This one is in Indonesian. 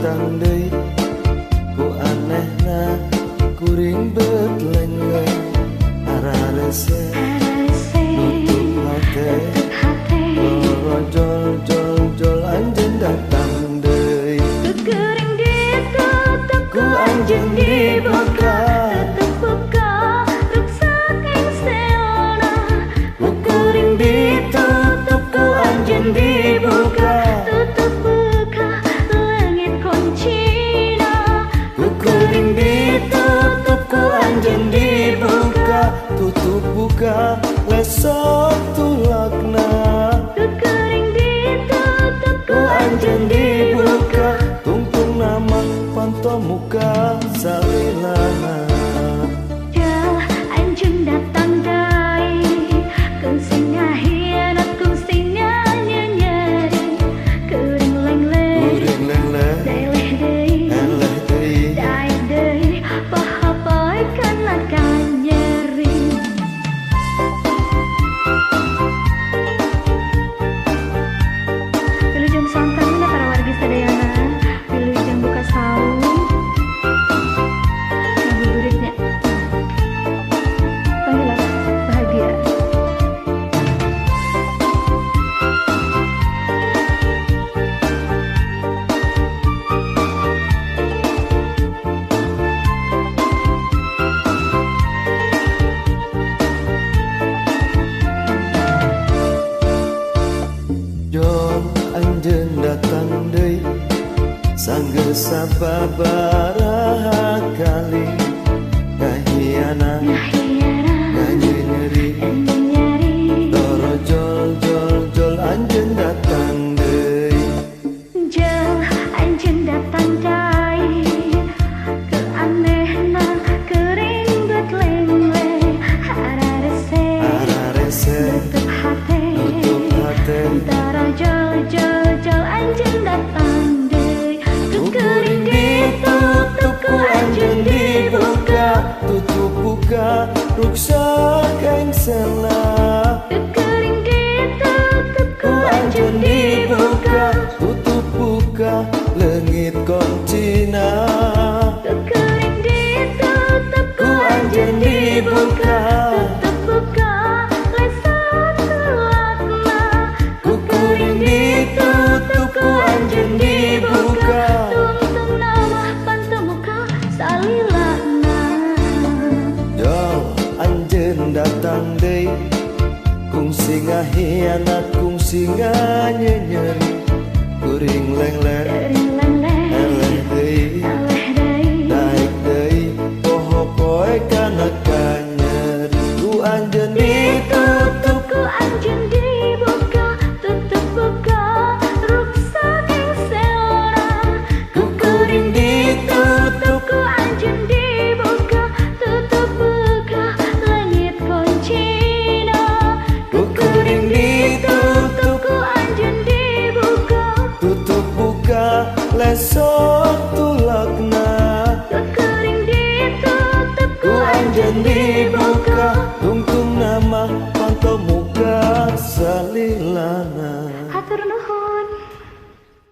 datang deui ku anehna kuring betleng-leng ararese nutup hate jol anjeun datang deui Kuring ditutup ku anjeun dibuka ruksak ing seona kuring ditutup ku anjeun dibuka tutup buka langit kuncina kuring ditutup ku anjeun dibuka tutup buka lesok tulakna kuring ditutup ku anjeun dibuka tungtung nama panto muka salilana Jauh anjeun datang deui kungsing ngahianat kungsing nyanyeri kuring lengleng deleh deui eleh deui daek deui paha-pae kana kanyeri Wilujeng sonten para wargi sadayana wilujeng buka saung ngabuburitnya panggilan bahagia jol anjeun datang deui sanggeus sababaraha kali ngahiana nganyeri doro jol anjeun datang deui Jauh anjeun datang deui keanehna kering betleng-leng ararese tutup hate nutup hate antara jol anjeun datang deui kuring ditutup ku anjeun dibuka tutup buka ruksak ing sela kuring ditutup ku anjeun dibuka tutup buka leungit koncina kuring ditutup ku anjeun dibuka tutup buka lesok tulakna kuring ditutup ku anjeun dibuka tungtung nama pantemuka salilana jol anjeun datang deui kungsi ngahianat kungsi nganyeri kuring lengleng eleh deui daek deui poho-poe kana kanyeri ku anjeun ditutup ku anjeun dibuka tutup buka ruksak ing seora kuring ditutup ku anjeun dibuka tutup buka langit kuncina kuring ditutup ku anjeun dibuka tutup buka lesok tulakna kuring ditutup ku anjeun dibuka tungtung nama panto muka salilana hatur nuhun